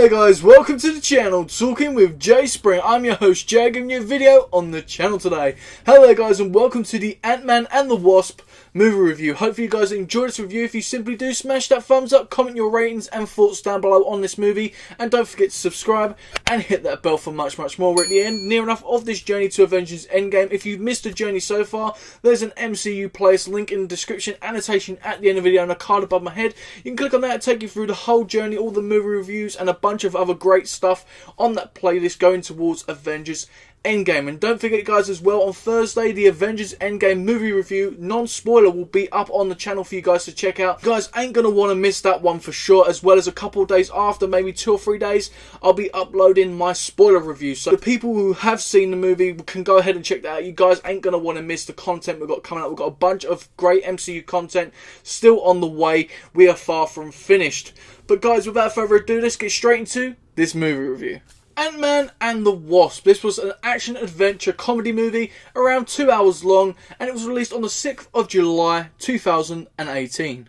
Hello guys, welcome to the channel, Talking with Jay Spring. I'm your host Jay, giving you a video on the channel today. Hello guys and welcome to the Ant-Man and the Wasp movie review. Hopefully you guys enjoyed this review. If you simply do, smash that thumbs up, comment your ratings and thoughts down below on this movie, and don't forget to subscribe and hit that bell for much more. We're at the end, near enough of this journey to Avengers Endgame. If you've missed the journey so far, there's an MCU playlist link in the description, annotation at the end of the video, and a card above my head. You can click on that and take you through the whole journey, all the movie reviews and a bunch of other great stuff on that playlist going towards Avengers Endgame. And don't forget guys as well, on Thursday the Avengers Endgame movie review non-spoiler will be up on the channel for you guys to check out. You guys ain't gonna want to miss that one for sure, as well as a couple of days after, maybe 2 or 3 days, I'll be uploading my spoiler review. So the people who have seen the movie can go ahead and check that out. You guys ain't gonna want to miss the content we've got coming up. We've got a bunch of great MCU content still on the way. We are far from finished. But guys, without further ado, let's get straight into this movie review. Ant-Man and the Wasp. This was an action-adventure comedy movie around 2 hours long, and it was released on the 6th of July 2018.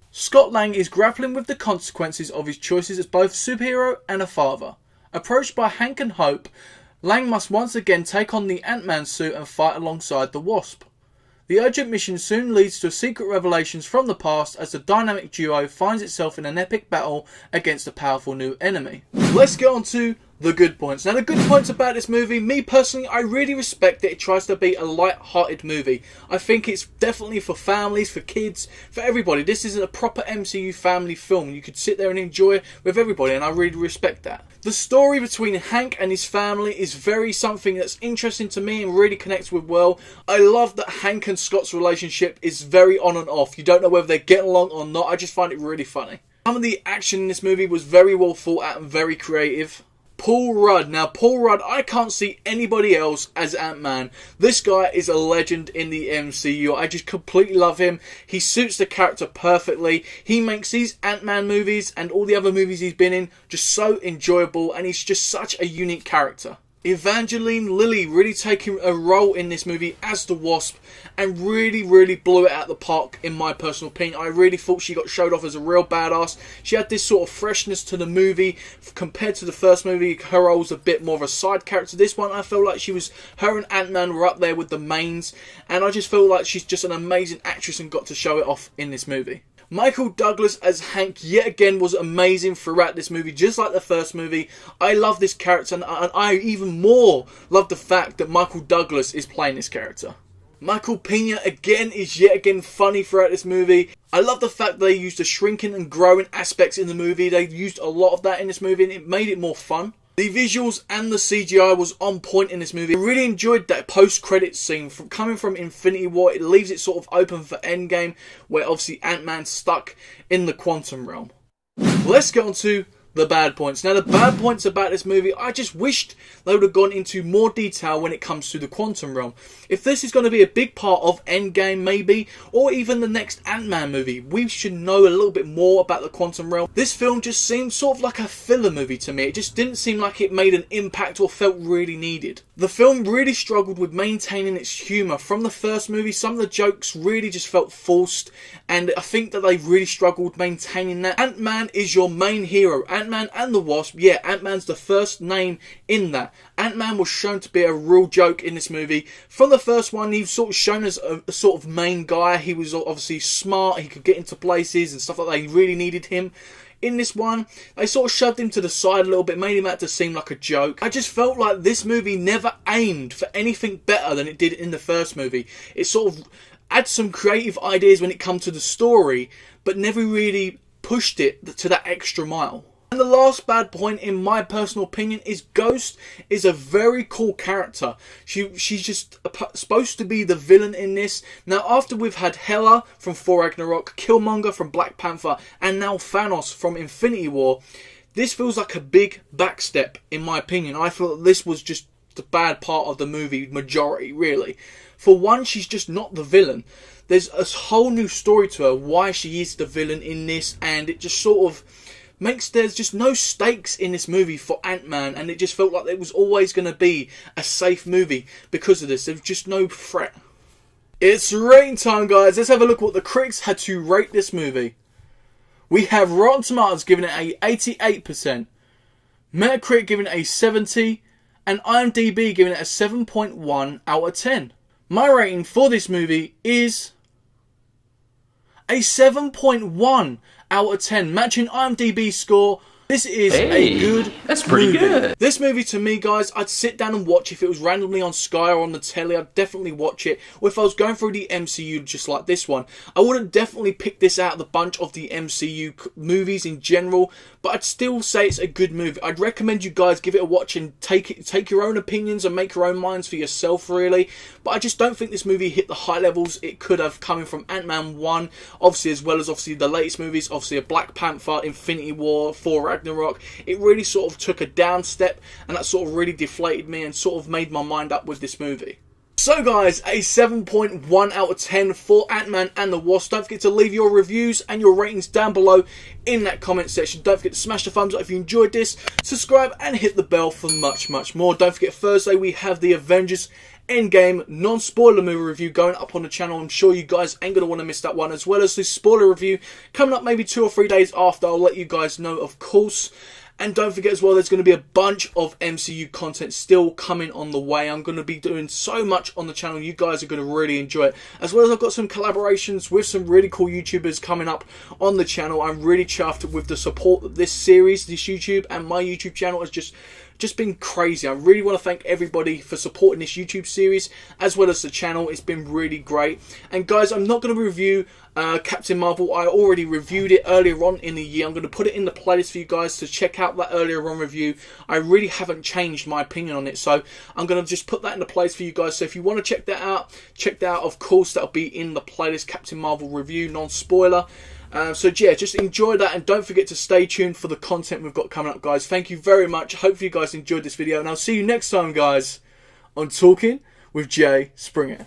Scott Lang is grappling with the consequences of his choices as both superhero and a father. Approached by Hank and Hope, Lang must once again take on the Ant-Man suit and fight alongside the Wasp. The urgent mission soon leads to secret revelations from the past as the dynamic duo finds itself in an epic battle against a powerful new enemy. Let's get on to the good points. Now, the good points about this movie, me personally, I really respect that it tries to be a light-hearted movie. I think it's definitely for families, for kids, for everybody. This isn't a proper MCU family film. You could sit there and enjoy it with everybody, and I really respect that. The story between Hank and his family is very something that's interesting to me and really connects with well. I love that Hank and Scott's relationship is very on and off. You don't know whether they get along or not. I just find it really funny. Some of the action in this movie was very well thought out and very creative. Paul Rudd. Now, Paul Rudd, I can't see anybody else as Ant-Man. This guy is a legend in the MCU. I just completely love him. He suits the character perfectly. He makes these Ant-Man movies and all the other movies he's been in just so enjoyable, and he's just such a unique character. Evangeline Lilly really taking a role in this movie as the Wasp and really blew it out of the park in my personal opinion. I really thought she got showed off as a real badass. She had this sort of freshness to the movie compared to the first movie. Her role was a bit more of a side character. This one I felt like her and Ant-Man were up there with the mains, and I just feel like she's just an amazing actress and got to show it off in this movie. Michael Douglas as Hank yet again was amazing throughout this movie, just like the first movie. I love this character, and I even more love the fact that Michael Douglas is playing this character. Michael Pena again is yet again funny throughout this movie. I love the fact they used the shrinking and growing aspects in the movie. They used a lot of that in this movie and it made it more fun. The visuals and the CGI was on point in this movie. I really enjoyed that post-credits scene coming from Infinity War. It leaves it sort of open for Endgame, where obviously Ant-Man's stuck in the quantum realm. Let's get on to the bad points. Now, the bad points about this movie, I just wished they would have gone into more detail when it comes to the quantum realm. If this is going to be a big part of Endgame maybe, or even the next Ant-Man movie, we should know a little bit more about the quantum realm. This film just seemed sort of like a filler movie to me. It just didn't seem like it made an impact or felt really needed. The film really struggled with maintaining its humour. From the first movie, some of the jokes really just felt forced, and I think that they really struggled maintaining that. Ant-Man is your main hero. Ant-Man and the Wasp, yeah, Ant-Man's the first name in that. Ant-Man was shown to be a real joke in this movie. From the first one, he was sort of shown as a sort of main guy. He was obviously smart, he could get into places and stuff like that. He really needed him. In this one, they sort of shoved him to the side a little bit, made him out to seem like a joke. I just felt like this movie never aimed for anything better than it did in the first movie. It sort of had some creative ideas when it comes to the story, but never really pushed it to that extra mile. And the last bad point, in my personal opinion, is Ghost is a very cool character. She's just supposed to be the villain in this. Now, after we've had Hela from Thor Ragnarok, Killmonger from Black Panther, and now Thanos from Infinity War, this feels like a big backstep, in my opinion. I feel that this was just the bad part of the movie, majority, really. For one, she's just not the villain. There's a whole new story to her, why she is the villain in this, and it just sort of there's just no stakes in this movie for Ant-Man, and it just felt like it was always going to be a safe movie because of this. There was just no threat. It's rating time, guys. Let's have a look at what the critics had to rate this movie. We have Rotten Tomatoes giving it a 88%. Metacritic giving it a 70, and IMDb giving it a 7.1 out of 10. My rating for this movie is a 7.1 out of 10, matching IMDb's score. This is a good that's pretty movie. good. This movie, to me, guys, I'd sit down and watch if it was randomly on Sky or on the telly. I'd definitely watch it. Or if I was going through the MCU just like this one, I wouldn't definitely pick this out of the bunch of the MCU movies in general. But I'd still say it's a good movie. I'd recommend you guys give it a watch and take your own opinions and make your own minds for yourself, really. But I just don't think this movie hit the high levels it could have coming from Ant-Man 1, obviously, as well as obviously the latest movies, obviously a Black Panther, Infinity War, Thor, Ragnarok. It really sort of took a down step, and that sort of really deflated me and sort of made my mind up with this movie. So guys, a 7.1 out of 10 for Ant-Man and the Wasp. Don't forget to leave your reviews and your ratings down below in that comment section. Don't forget to smash the thumbs up if you enjoyed this, subscribe and hit the bell for much more. Don't forget, Thursday we have the Avengers Endgame non-spoiler movie review going up on the channel. I'm sure you guys ain't going to want to miss that one, as well as the spoiler review coming up maybe 2 or 3 days after. I'll let you guys know, of course. And don't forget as well, there's going to be a bunch of MCU content still coming on the way. I'm going to be doing so much on the channel. You guys are going to really enjoy it. As well as I've got some collaborations with some really cool YouTubers coming up on the channel. I'm really chuffed with the support that this series, this YouTube and my YouTube channel has just been crazy. I really want to thank everybody for supporting this YouTube series as well as the channel. It's been really great. And guys, I'm not going to review Captain Marvel. I already reviewed it earlier on in the year. I'm going to put it in the playlist for you guys to check out that earlier on review. I really haven't changed my opinion on it, so I'm going to just put that in the place for you guys. So if you want to check that out, of course, that'll be in the playlist, Captain Marvel review, non-spoiler. So yeah, just enjoy that, and don't forget to stay tuned for the content we've got coming up, guys. Thank you very much. Hopefully you guys enjoyed this video, and I'll see you next time, guys, on Talking with Jay Springer.